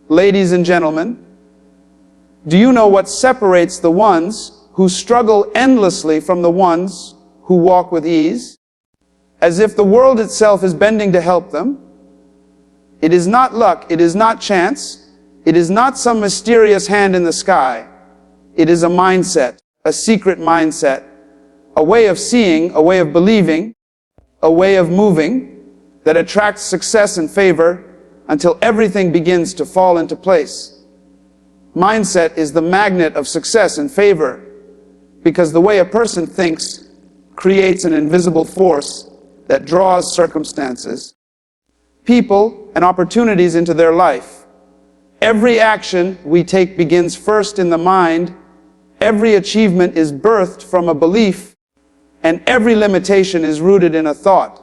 Ladies and gentlemen, do you know what separates the ones who struggle endlessly from the ones who walk with ease? As if the world itself is bending to help them. It is not luck, it is not chance, it is not some mysterious hand in the sky. It is a mindset, a secret mindset, a way of seeing, a way of believing, a way of moving that attracts success and favor until everything begins to fall into place. Mindset is the magnet of success and favor because the way a person thinks creates an invisible force that draws circumstances, people, and opportunities into their life. Every action we take begins first in the mind, every achievement is birthed from a belief, and every limitation is rooted in a thought.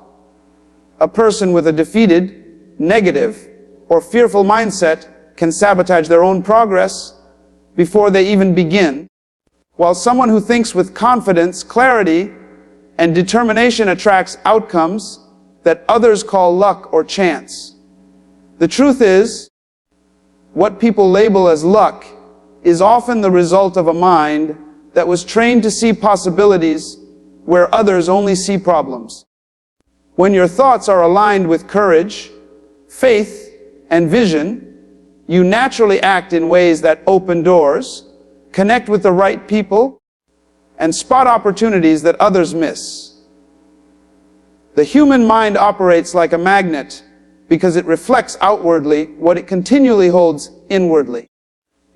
A person with a defeated, negative, or fearful mindset can sabotage their own progress before they even begin, while someone who thinks with confidence, clarity, and determination attracts outcomes that others call luck or chance. The truth is, what people label as luck is often the result of a mind that was trained to see possibilities where others only see problems. When your thoughts are aligned with courage, faith, and vision, you naturally act in ways that open doors, connect with the right people, and spot opportunities that others miss. The human mind operates like a magnet because it reflects outwardly what it continually holds inwardly.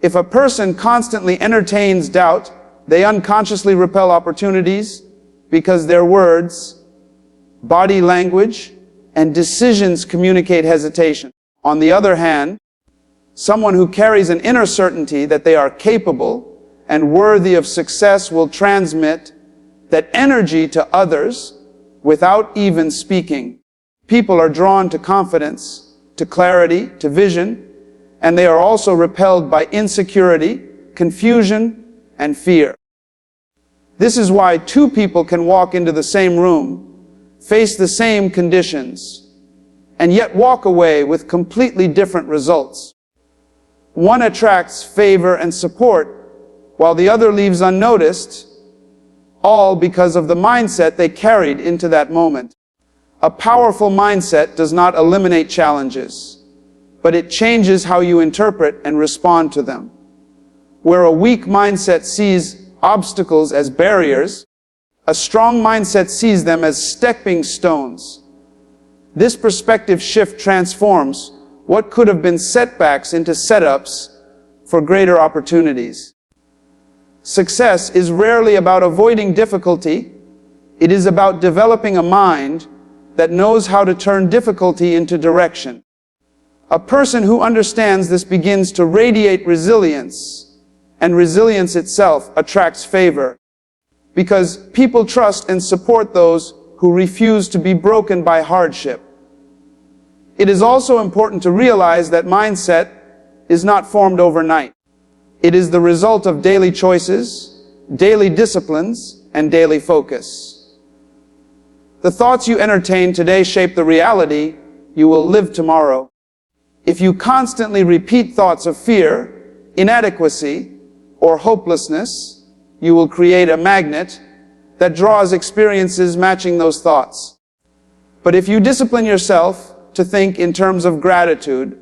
If a person constantly entertains doubt, they unconsciously repel opportunities because their words, body language, and decisions communicate hesitation. On the other hand, someone who carries an inner certainty that they are capable and worthy of success will transmit that energy to others without even speaking. People are drawn to confidence, to clarity, to vision, and they are also repelled by insecurity, confusion, and fear. This is why two people can walk into the same room, face the same conditions, and yet walk away with completely different results. One attracts favor and support, while the other leaves unnoticed, all because of the mindset they carried into that moment. A powerful mindset does not eliminate challenges, but it changes how you interpret and respond to them. Where a weak mindset sees obstacles as barriers, a strong mindset sees them as stepping stones. This perspective shift transforms what could have been setbacks into setups for greater opportunities. Success is rarely about avoiding difficulty. It is about developing a mind that knows how to turn difficulty into direction. A person who understands this begins to radiate resilience, and resilience itself attracts favor, because people trust and support those who refuse to be broken by hardship. It is also important to realize that mindset is not formed overnight. It is the result of daily choices, daily disciplines, and daily focus. The thoughts you entertain today shape the reality you will live tomorrow. If you constantly repeat thoughts of fear, inadequacy, or hopelessness, you will create a magnet that draws experiences matching those thoughts. But if you discipline yourself to think in terms of gratitude,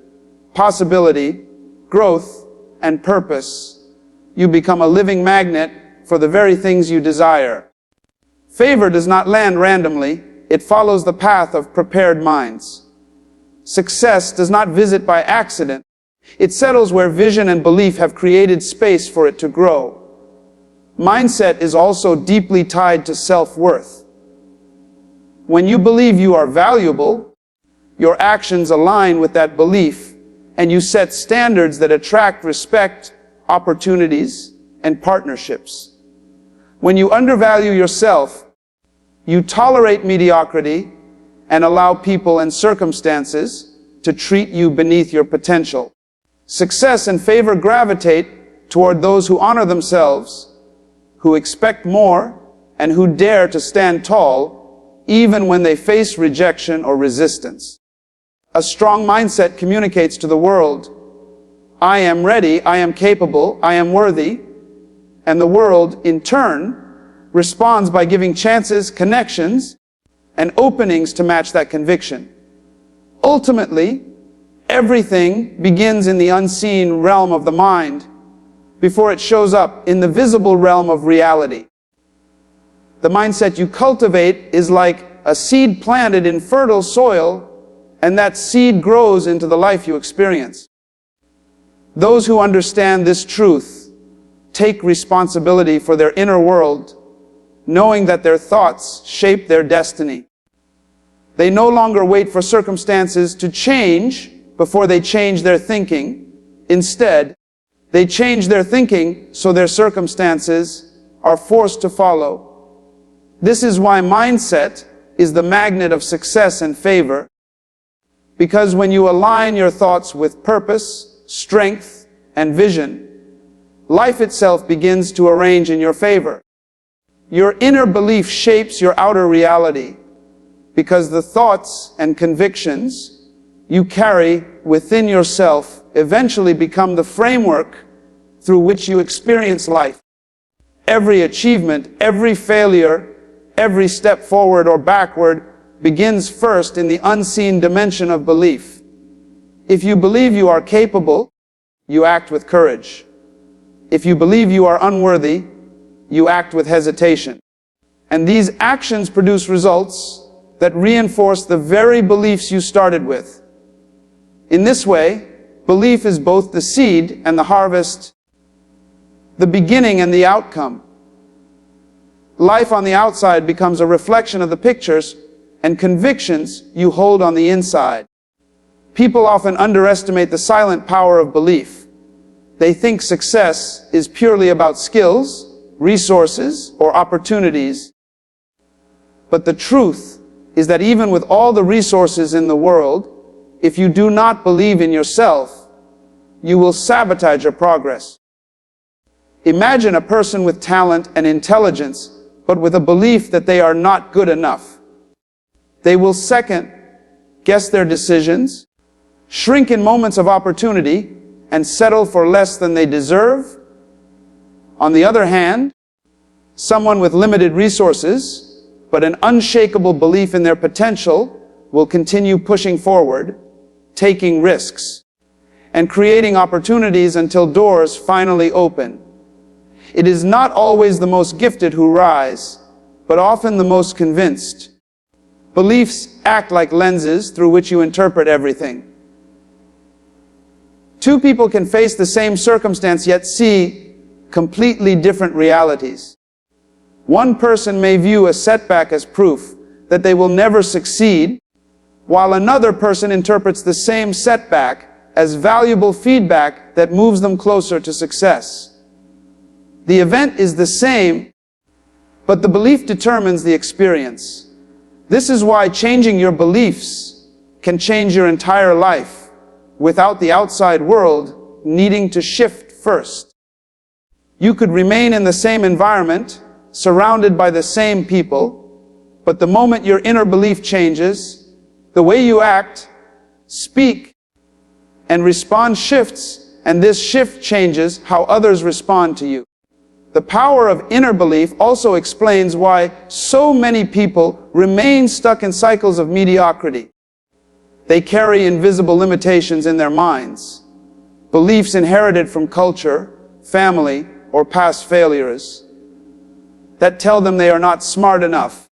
possibility, growth, and purpose, you become a living magnet for the very things you desire. Favor does not land randomly, it follows the path of prepared minds. Success does not visit by accident, it settles where vision and belief have created space for it to grow. Mindset is also deeply tied to self-worth. When you believe you are valuable, your actions align with that belief, and you set standards that attract respect, opportunities, and partnerships. When you undervalue yourself, you tolerate mediocrity and allow people and circumstances to treat you beneath your potential. Success and favor gravitate toward those who honor themselves, who expect more, and who dare to stand tall even when they face rejection or resistance. A strong mindset communicates to the world, I am ready, I am capable, I am worthy, and the world, in turn, responds by giving chances, connections, and openings to match that conviction. Ultimately, everything begins in the unseen realm of the mind before it shows up in the visible realm of reality. The mindset you cultivate is like a seed planted in fertile soil, and that seed grows into the life you experience. Those who understand this truth take responsibility for their inner world, knowing that their thoughts shape their destiny. They no longer wait for circumstances to change before they change their thinking. Instead, they change their thinking so their circumstances are forced to follow. This is why mindset is the magnet of success and favor, because when you align your thoughts with purpose, strength, and vision, life itself begins to arrange in your favor. Your inner belief shapes your outer reality, because the thoughts and convictions you carry within yourself eventually become the framework through which you experience life. Every achievement, every failure, every step forward or backward begins first in the unseen dimension of belief. If you believe you are capable, you act with courage. If you believe you are unworthy, you act with hesitation. And these actions produce results that reinforce the very beliefs you started with. In this way, belief is both the seed and the harvest, the beginning and the outcome. Life on the outside becomes a reflection of the pictures and convictions you hold on the inside. People often underestimate the silent power of belief. They think success is purely about skills, resources, or opportunities. But the truth is that even with all the resources in the world, if you do not believe in yourself, you will sabotage your progress. Imagine a person with talent and intelligence, but with a belief that they are not good enough. They will second guess their decisions, shrink in moments of opportunity, and settle for less than they deserve. On the other hand, someone with limited resources, but an unshakable belief in their potential, will continue pushing forward, taking risks, and creating opportunities until doors finally open. It is not always the most gifted who rise, but often the most convinced. Beliefs act like lenses through which you interpret everything. Two people can face the same circumstance yet see completely different realities. One person may view a setback as proof that they will never succeed, while another person interprets the same setback as valuable feedback that moves them closer to success. The event is the same, but the belief determines the experience. This is why changing your beliefs can change your entire life, without the outside world needing to shift first. You could remain in the same environment, surrounded by the same people, but the moment your inner belief changes, the way you act, speak, and respond shifts, and this shift changes how others respond to you. The power of inner belief also explains why so many people remain stuck in cycles of mediocrity. They carry invisible limitations in their minds, beliefs inherited from culture, family, or past failures, that tell them they are not smart enough,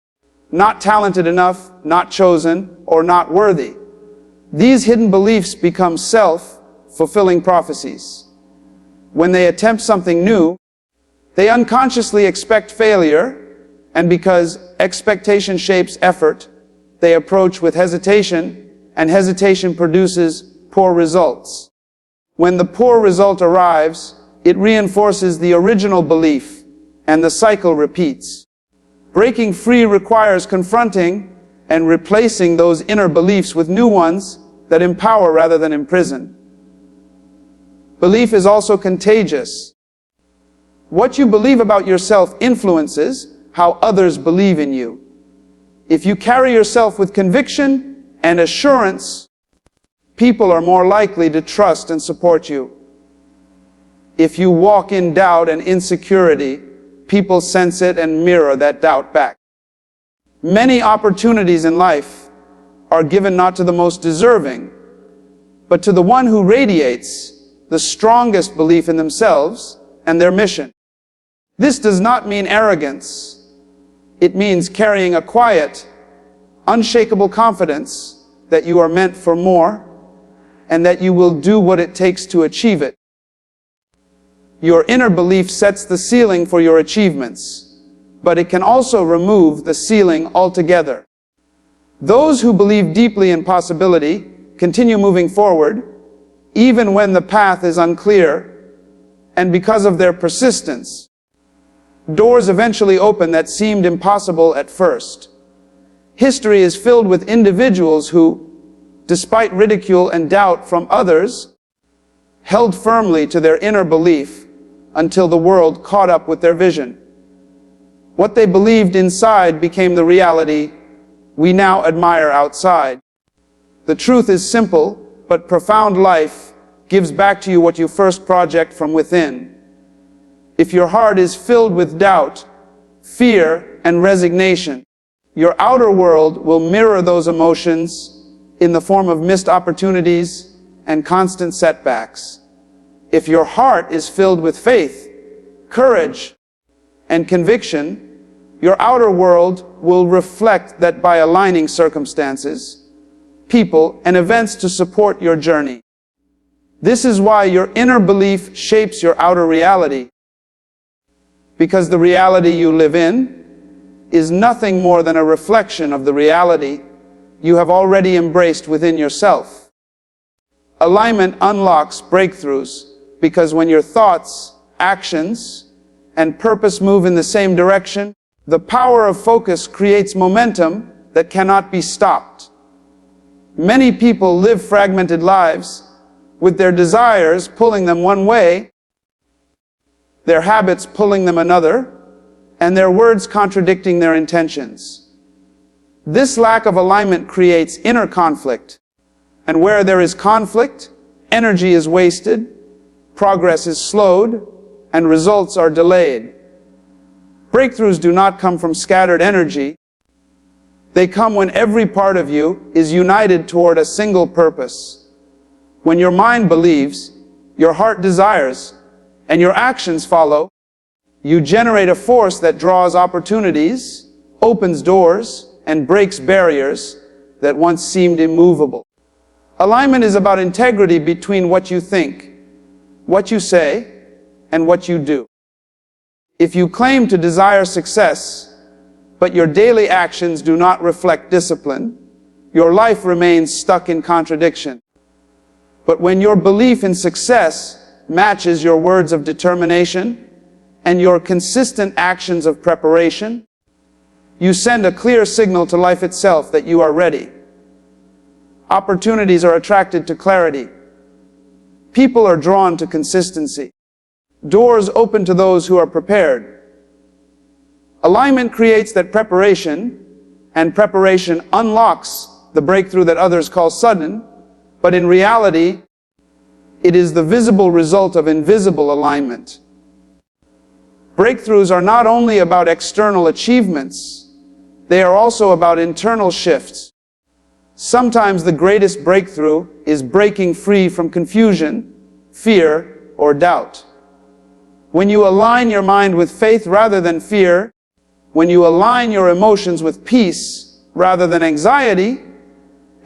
not talented enough, not chosen, or not worthy. These hidden beliefs become self-fulfilling prophecies. When they attempt something new, they unconsciously expect failure, and because expectation shapes effort, they approach with hesitation, and hesitation produces poor results. When the poor result arrives, it reinforces the original belief, and the cycle repeats. Breaking free requires confronting and replacing those inner beliefs with new ones that empower rather than imprison. Belief is also contagious. What you believe about yourself influences how others believe in you. If you carry yourself with conviction and assurance, people are more likely to trust and support you. If you walk in doubt and insecurity, people sense it and mirror that doubt back. Many opportunities in life are given not to the most deserving, but to the one who radiates the strongest belief in themselves and their mission. This does not mean arrogance. It means carrying a quiet, unshakable confidence that you are meant for more and that you will do what it takes to achieve it. Your inner belief sets the ceiling for your achievements, but it can also remove the ceiling altogether. Those who believe deeply in possibility continue moving forward, even when the path is unclear, and because of their persistence, doors eventually open that seemed impossible at first. History is filled with individuals who, despite ridicule and doubt from others, held firmly to their inner belief until the world caught up with their vision. What they believed inside became the reality we now admire outside. The truth is simple, but profound life gives back to you what you first project from within. If your heart is filled with doubt, fear, and resignation, your outer world will mirror those emotions in the form of missed opportunities and constant setbacks. If your heart is filled with faith, courage, and conviction, your outer world will reflect that by aligning circumstances, people, and events to support your journey. This is why your inner belief shapes your outer reality. Because the reality you live in is nothing more than a reflection of the reality you have already embraced within yourself. Alignment unlocks breakthroughs because when your thoughts, actions, and purpose move in the same direction, the power of focus creates momentum that cannot be stopped. Many people live fragmented lives, with their desires pulling them one way, their habits pulling them another, and their words contradicting their intentions. This lack of alignment creates inner conflict, and where there is conflict, energy is wasted, progress is slowed, and results are delayed. Breakthroughs do not come from scattered energy. They come when every part of you is united toward a single purpose. When your mind believes, your heart desires, and your actions follow, you generate a force that draws opportunities, opens doors, and breaks barriers that once seemed immovable. Alignment is about integrity between what you think, what you say, and what you do. If you claim to desire success, but your daily actions do not reflect discipline, your life remains stuck in contradiction. But when your belief in success matches your words of determination and your consistent actions of preparation, you send a clear signal to life itself that you are ready. Opportunities are attracted to clarity. People are drawn to consistency. Doors open to those who are prepared. Alignment creates that preparation, and preparation unlocks the breakthrough that others call sudden, but in reality, it is the visible result of invisible alignment. Breakthroughs are not only about external achievements, they are also about internal shifts. Sometimes the greatest breakthrough is breaking free from confusion, fear, or doubt. When you align your mind with faith rather than fear, when you align your emotions with peace rather than anxiety,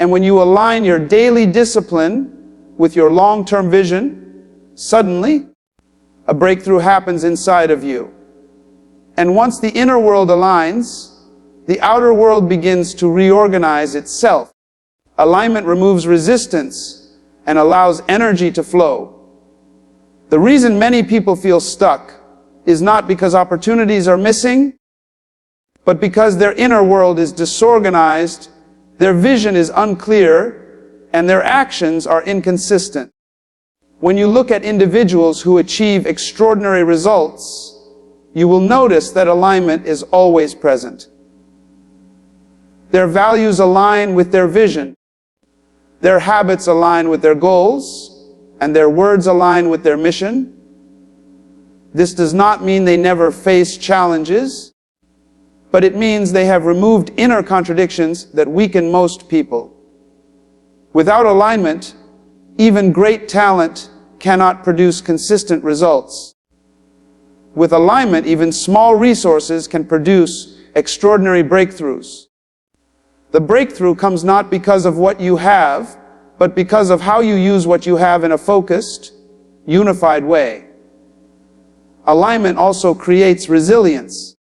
and when you align your daily discipline with your long-term vision, suddenly, a breakthrough happens inside of you. And once the inner world aligns, the outer world begins to reorganize itself. Alignment removes resistance and allows energy to flow. The reason many people feel stuck is not because opportunities are missing, but because their inner world is disorganized, their vision is unclear, and their actions are inconsistent. When you look at individuals who achieve extraordinary results, you will notice that alignment is always present. Their values align with their vision. Their habits align with their goals, and their words align with their mission. This does not mean they never face challenges, but it means they have removed inner contradictions that weaken most people. Without alignment, even great talent cannot produce consistent results. With alignment, even small resources can produce extraordinary breakthroughs. The breakthrough comes not because of what you have, but because of how you use what you have in a focused, unified way. Alignment also creates resilience.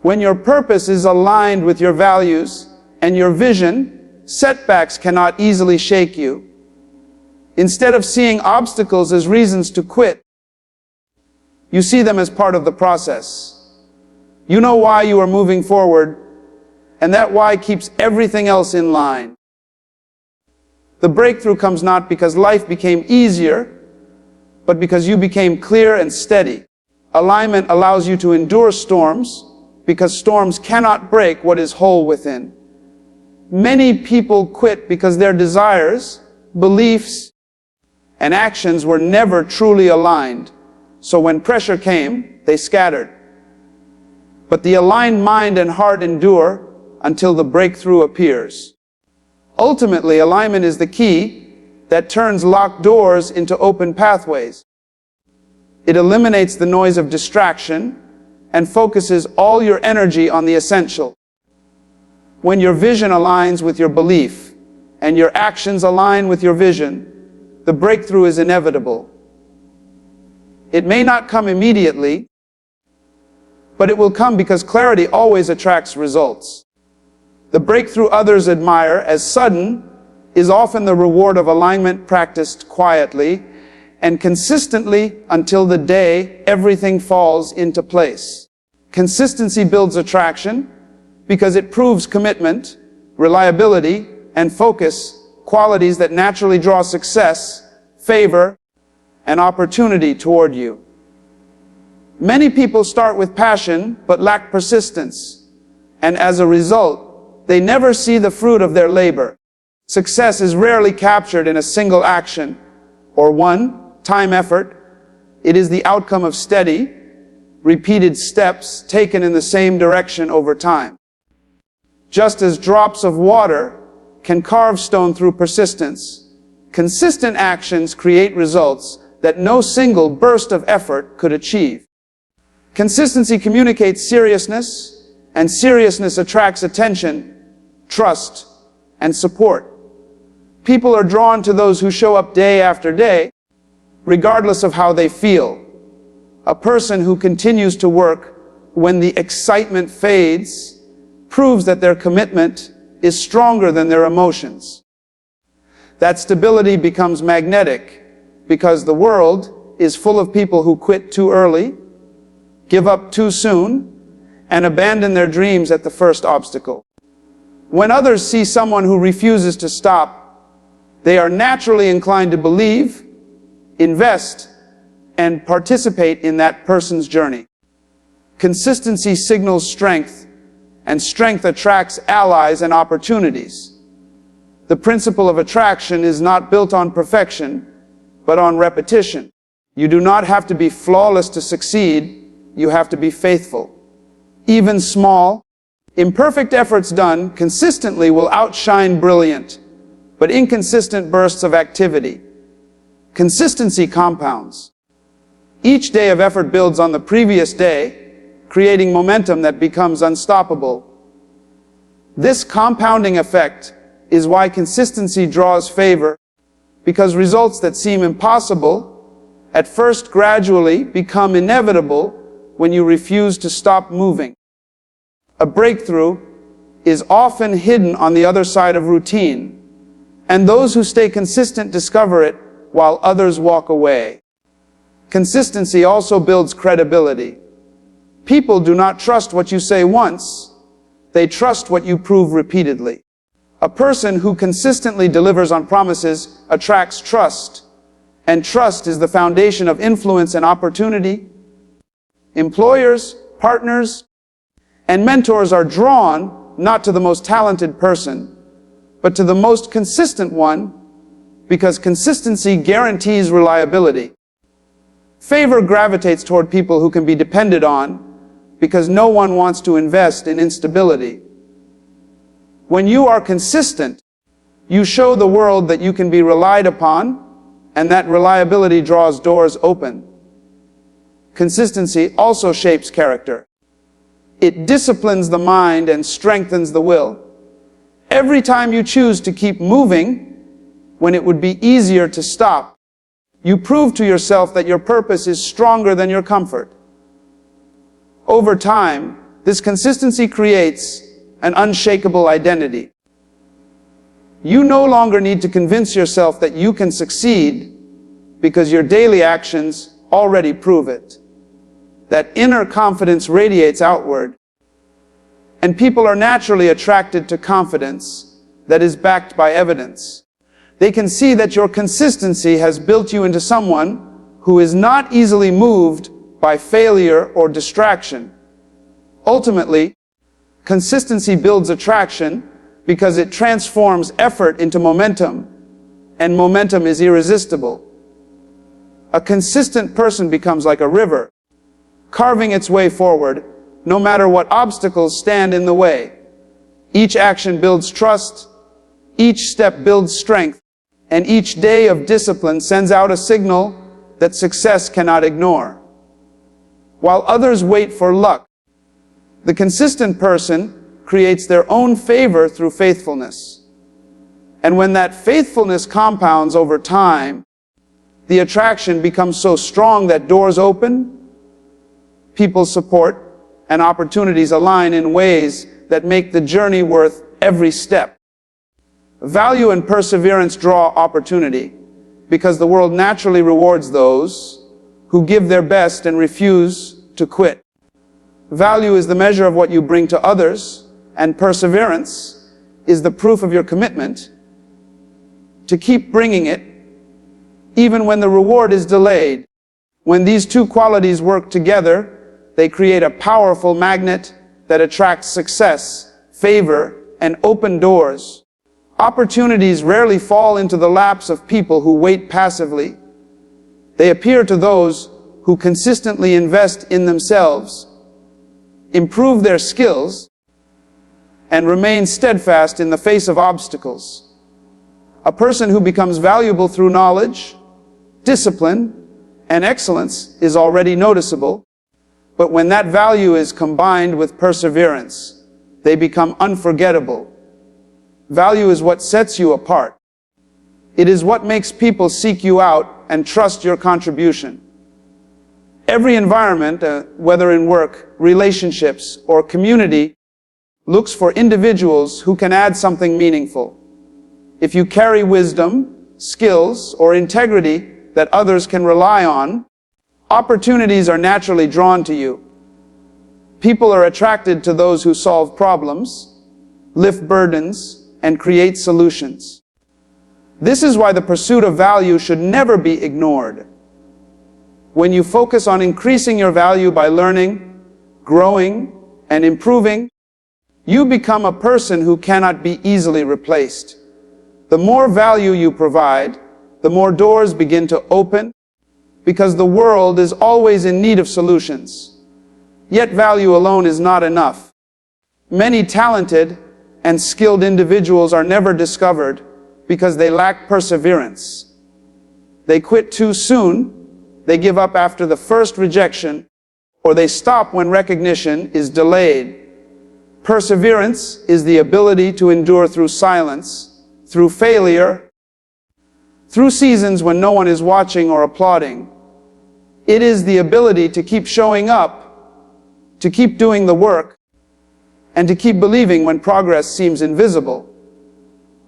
When your purpose is aligned with your values and your vision, setbacks cannot easily shake you. Instead of seeing obstacles as reasons to quit, you see them as part of the process. You know why you are moving forward, and that why keeps everything else in line. The breakthrough comes not because life became easier, but because you became clear and steady. Alignment allows you to endure storms, because storms cannot break what is whole within. Many people quit because their desires, beliefs, and actions were never truly aligned. So when pressure came, they scattered. But the aligned mind and heart endure until the breakthrough appears. Ultimately, alignment is the key that turns locked doors into open pathways. It eliminates the noise of distraction and focuses all your energy on the essential. When your vision aligns with your belief and your actions align with your vision, the breakthrough is inevitable. It may not come immediately, but it will come because clarity always attracts results. The breakthrough others admire as sudden is often the reward of alignment practiced quietly and consistently until the day everything falls into place. Consistency builds attraction because it proves commitment, reliability, and focus, qualities that naturally draw success, favor, and opportunity toward you. Many people start with passion but lack persistence, and as a result, they never see the fruit of their labor. Success is rarely captured in a single action or one-time effort. It is the outcome of steady, repeated steps taken in the same direction over time. Just as drops of water can carve stone through persistence, consistent actions create results that no single burst of effort could achieve. Consistency communicates seriousness, and seriousness attracts attention, trust, and support. People are drawn to those who show up day after day, regardless of how they feel. A person who continues to work when the excitement fades proves that their commitment is stronger than their emotions. That stability becomes magnetic because the world is full of people who quit too early, give up too soon, and abandon their dreams at the first obstacle. When others see someone who refuses to stop, they are naturally inclined to believe, invest, and participate in that person's journey. Consistency signals strength, and strength attracts allies and opportunities. The principle of attraction is not built on perfection, but on repetition. You do not have to be flawless to succeed, you have to be faithful. Even small, imperfect efforts done consistently will outshine brilliant, but inconsistent bursts of activity. Consistency compounds. Each day of effort builds on the previous day, creating momentum that becomes unstoppable. This compounding effect is why consistency draws favor, because results that seem impossible at first gradually become inevitable when you refuse to stop moving. A breakthrough is often hidden on the other side of routine, and those who stay consistent discover it while others walk away. Consistency also builds credibility. People do not trust what you say once, they trust what you prove repeatedly. A person who consistently delivers on promises attracts trust, and trust is the foundation of influence and opportunity. Employers, partners, and mentors are drawn not to the most talented person, but to the most consistent one, because consistency guarantees reliability. Favor gravitates toward people who can be depended on because no one wants to invest in instability. When you are consistent, you show the world that you can be relied upon, and that reliability draws doors open. Consistency also shapes character. It disciplines the mind and strengthens the will. Every time you choose to keep moving when it would be easier to stop, you prove to yourself that your purpose is stronger than your comfort. Over time, this consistency creates an unshakable identity. You no longer need to convince yourself that you can succeed because your daily actions already prove it. That inner confidence radiates outward, and people are naturally attracted to confidence that is backed by evidence. They can see that your consistency has built you into someone who is not easily moved by failure or distraction. Ultimately, consistency builds attraction because it transforms effort into momentum, and momentum is irresistible. A consistent person becomes like a river, carving its way forward, no matter what obstacles stand in the way. Each action builds trust, each step builds strength, and each day of discipline sends out a signal that success cannot ignore. While others wait for luck, the consistent person creates their own favor through faithfulness. And when that faithfulness compounds over time, the attraction becomes so strong that doors open, people support, and opportunities align in ways that make the journey worth every step. Value and perseverance draw opportunity because the world naturally rewards those who give their best and refuse to quit. Value is the measure of what you bring to others, and perseverance is the proof of your commitment to keep bringing it, even when the reward is delayed. When these two qualities work together, they create a powerful magnet that attracts success, favor, and open doors. Opportunities rarely fall into the laps of people who wait passively. They appear to those who consistently invest in themselves, improve their skills, and remain steadfast in the face of obstacles. A person who becomes valuable through knowledge, discipline, and excellence is already noticeable, but when that value is combined with perseverance, they become unforgettable. Value is what sets you apart. It is what makes people seek you out and trust your contribution. Every environment, whether in work, relationships, or community, looks for individuals who can add something meaningful. If you carry wisdom, skills, or integrity that others can rely on, opportunities are naturally drawn to you. People are attracted to those who solve problems, lift burdens, and create solutions. This is why the pursuit of value should never be ignored. When you focus on increasing your value by learning, growing, and improving, you become a person who cannot be easily replaced. The more value you provide, the more doors begin to open, because the world is always in need of solutions. Yet value alone is not enough. Many talented and skilled individuals are never discovered because they lack perseverance. They quit too soon, they give up after the first rejection, or they stop when recognition is delayed. Perseverance is the ability to endure through silence, through failure, through seasons when no one is watching or applauding. It is the ability to keep showing up, to keep doing the work, and to keep believing when progress seems invisible.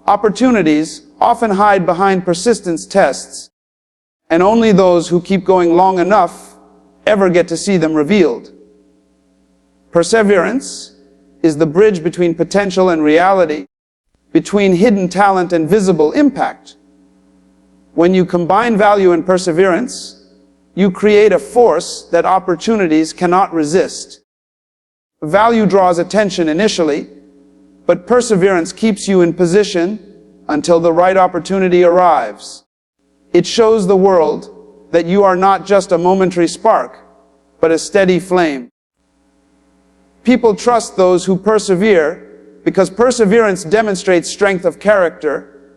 Opportunities often hide behind persistence tests, and only those who keep going long enough ever get to see them revealed. Perseverance is the bridge between potential and reality, between hidden talent and visible impact. When you combine value and perseverance, you create a force that opportunities cannot resist. Value draws attention initially, but perseverance keeps you in position until the right opportunity arrives. It shows the world that you are not just a momentary spark, but a steady flame. People trust those who persevere because perseverance demonstrates strength of character,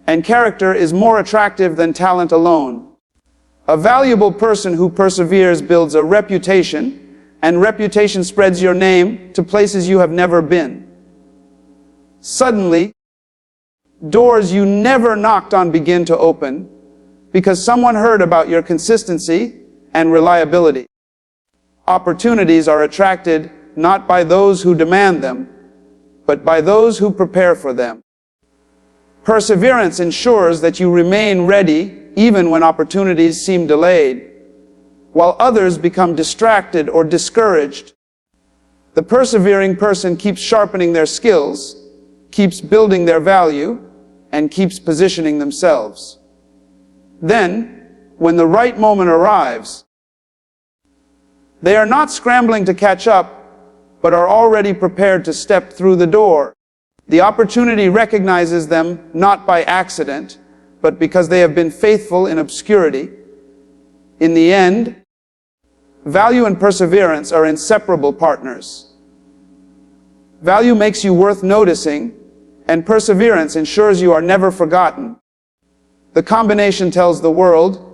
and character is more attractive than talent alone. A valuable person who perseveres builds a reputation, and reputation spreads your name to places you have never been. Suddenly, doors you never knocked on begin to open because someone heard about your consistency and reliability. Opportunities are attracted not by those who demand them, but by those who prepare for them. Perseverance ensures that you remain ready even when opportunities seem delayed, while others become distracted or discouraged. The persevering person keeps sharpening their skills, keeps building their value, and keeps positioning themselves. Then, when the right moment arrives, they are not scrambling to catch up, but are already prepared to step through the door. The opportunity recognizes them not by accident, but because they have been faithful in obscurity. In the end, value and perseverance are inseparable partners. Value makes you worth noticing, and perseverance ensures you are never forgotten. The combination tells the world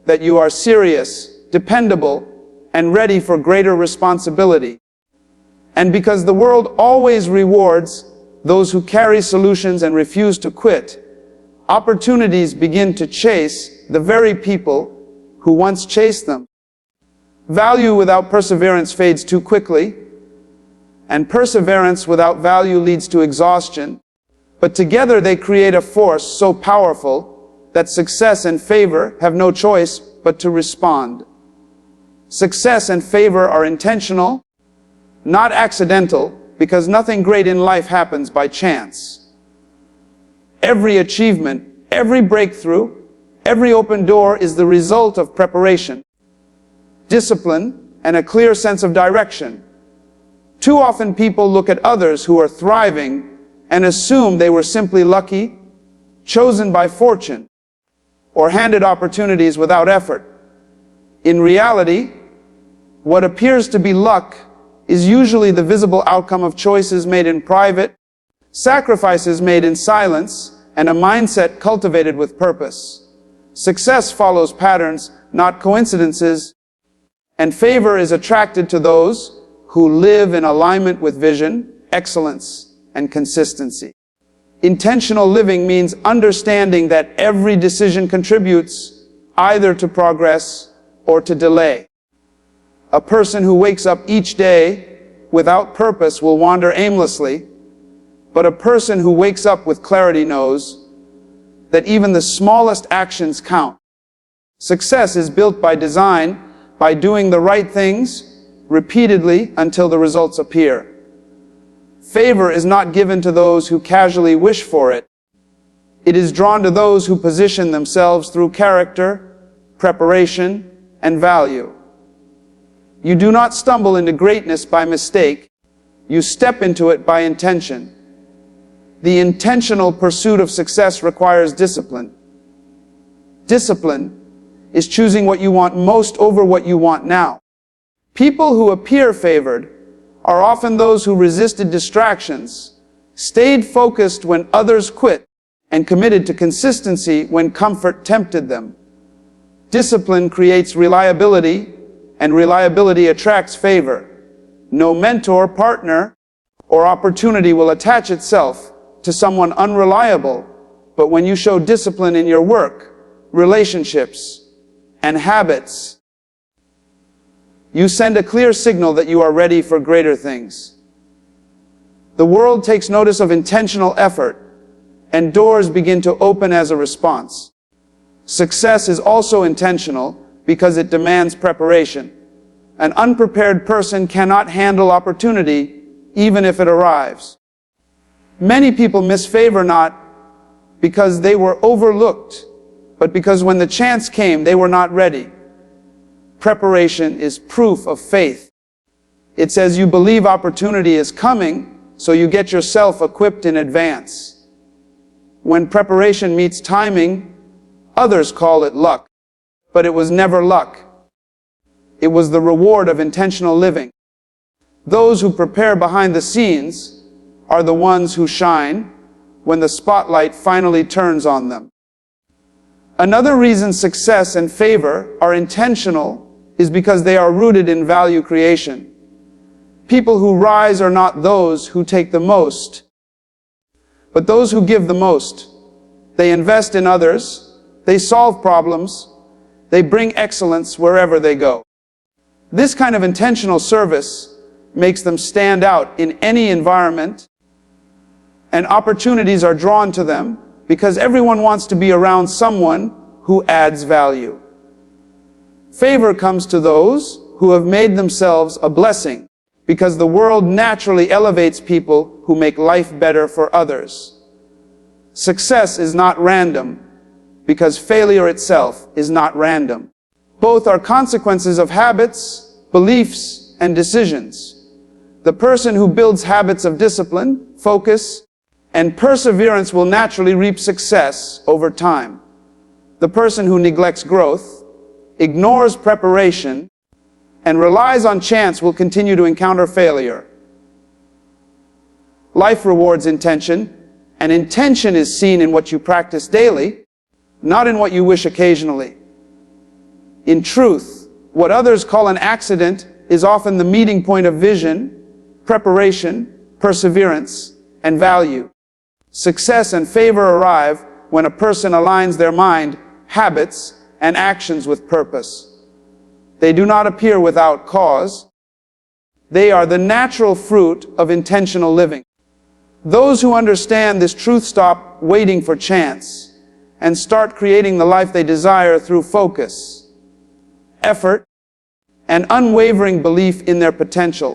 that you are serious, dependable, and ready for greater responsibility. And because the world always rewards those who carry solutions and refuse to quit, opportunities begin to chase the very people who once chased them. Value without perseverance fades too quickly, and perseverance without value leads to exhaustion. But together they create a force so powerful that success and favor have no choice but to respond. Success and favor are intentional, not accidental, because nothing great in life happens by chance. Every achievement, every breakthrough, every open door is the result of preparation, discipline, and a clear sense of direction. Too often people look at others who are thriving and assume they were simply lucky, chosen by fortune, or handed opportunities without effort. In reality, what appears to be luck is usually the visible outcome of choices made in private, sacrifices made in silence, and a mindset cultivated with purpose. Success follows patterns, not coincidences, and favor is attracted to those who live in alignment with vision, excellence, and consistency. Intentional living means understanding that every decision contributes either to progress or to delay. A person who wakes up each day without purpose will wander aimlessly, but a person who wakes up with clarity knows that even the smallest actions count. Success is built by design, by doing the right things repeatedly until the results appear. Favor is not given to those who casually wish for it. It is drawn to those who position themselves through character, preparation, and value. You do not stumble into greatness by mistake. You step into it by intention. The intentional pursuit of success requires discipline. Discipline is choosing what you want most over what you want now. People who appear favored are often those who resisted distractions, stayed focused when others quit, and committed to consistency when comfort tempted them. Discipline creates reliability, and reliability attracts favor. No mentor, partner, or opportunity will attach itself to someone unreliable, but when you show discipline in your work, relationships, and habits, you send a clear signal that you are ready for greater things. The world takes notice of intentional effort, and doors begin to open as a response. Success is also intentional because it demands preparation. An unprepared person cannot handle opportunity, even if it arrives. Many people miss favor not because they were overlooked, but because when the chance came, they were not ready. Preparation is proof of faith. It says you believe opportunity is coming, so you get yourself equipped in advance. When preparation meets timing, others call it luck. but it was never luck. It was the reward of intentional living. Those who prepare behind the scenes are the ones who shine when the spotlight finally turns on them. Another reason success and favor are intentional is because they are rooted in value creation. People who rise are not those who take the most, but those who give the most. They invest in others, they solve problems, they bring excellence wherever they go. This kind of intentional service makes them stand out in any environment, and opportunities are drawn to them because everyone wants to be around someone who adds value. Favor comes to those who have made themselves a blessing, because the world naturally elevates people who make life better for others. Success is not random, because failure itself is not random. Both are consequences of habits, beliefs, and decisions. The person who builds habits of discipline, focus, and perseverance will naturally reap success over time. The person who neglects growth, ignores preparation, and relies on chance will continue to encounter failure. Life rewards intention, and intention is seen in what you practice daily, not in what you wish occasionally. In truth, what others call an accident is often the meeting point of vision, preparation, perseverance, and value. Success and favor arrive when a person aligns their mind, habits, and actions with purpose. They do not appear without cause. They are the natural fruit of intentional living. Those who understand this truth stop waiting for chance and start creating the life they desire through focus, effort, and unwavering belief in their potential.